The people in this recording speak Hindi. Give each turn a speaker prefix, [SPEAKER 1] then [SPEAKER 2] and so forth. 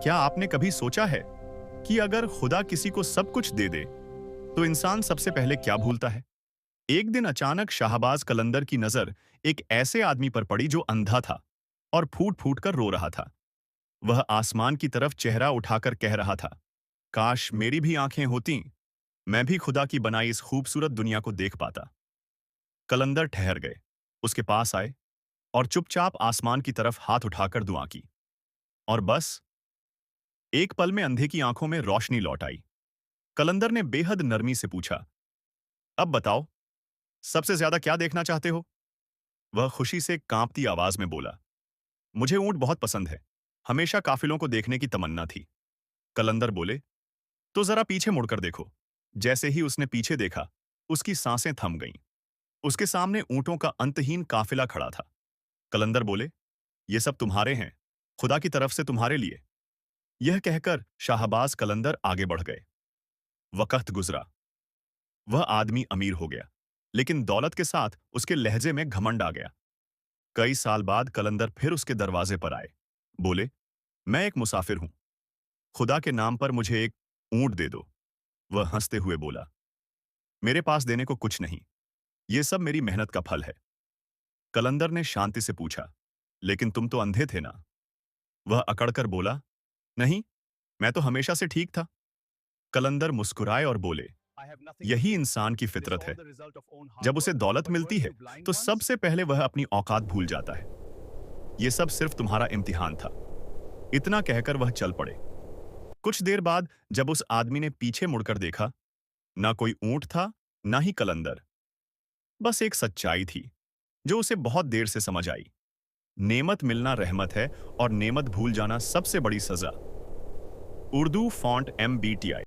[SPEAKER 1] क्या आपने कभी सोचा है कि अगर खुदा किसी को सब कुछ दे दे तो इंसान सबसे पहले क्या भूलता है? एक दिन अचानक शाहबाज कलंदर की नजर एक ऐसे आदमी पर पड़ी जो अंधा था और फूट फूट कर रो रहा था। वह आसमान की तरफ चेहरा उठाकर कह रहा था, काश मेरी भी आंखें होतीं, मैं भी खुदा की बनाई इस खूबसूरत दुनिया को देख पाता। कलंदर ठहर गए, उसके पास आए और चुपचाप आसमान की तरफ हाथ उठाकर दुआ की। और बस एक पल में अंधे की आंखों में रोशनी लौट आई। कलंदर ने बेहद नरमी से पूछा, अब बताओ, सबसे ज्यादा क्या देखना चाहते हो? वह खुशी से कांपती आवाज में बोला, मुझे ऊंट बहुत पसंद है। हमेशा काफिलों को देखने की तमन्ना थी। कलंदर बोले, तो जरा पीछे मुड़कर देखो। जैसे ही उसने पीछे देखा, उसकी सांसें थम गईं। उसके सामने ऊंटों का अंतहीन काफिला खड़ा था। कलंदर बोले, ये सब तुम्हारे हैं, खुदा की तरफ से तुम्हारे लिए। यह कहकर शाहबाज कलंदर आगे बढ़ गए। वक्त गुजरा। वह आदमी अमीर हो गया, लेकिन दौलत के साथ उसके लहजे में घमंड आ गया। कई साल बाद कलंदर फिर उसके दरवाजे पर आए। बोले, मैं एक मुसाफिर हूं। खुदा के नाम पर मुझे एक ऊंट दे दो। वह हंसते हुए बोला, मेरे पास देने को कुछ नहीं, ये सब मेरी मेहनत का फल है। कलंदर ने शांति से पूछा, लेकिन तुम तो अंधे थे ना? वह अकड़कर बोला, नहीं, मैं तो हमेशा से ठीक था। कलंदर मुस्कुराए और बोले, यही इंसान की फितरत है। जब उसे दौलत मिलती है तो सबसे पहले वह अपनी औकात भूल जाता है। यह सब सिर्फ तुम्हारा इम्तिहान था। इतना कहकर वह चल पड़े। कुछ देर बाद जब उस आदमी ने पीछे मुड़कर देखा, ना कोई ऊंट था, ना ही कलंदर। बस एक सच्चाई थी जो उसे बहुत देर से समझ आई। नेमत मिलना रहमत है और नेमत भूल जाना सबसे बड़ी सजा। Urdu font MBTI।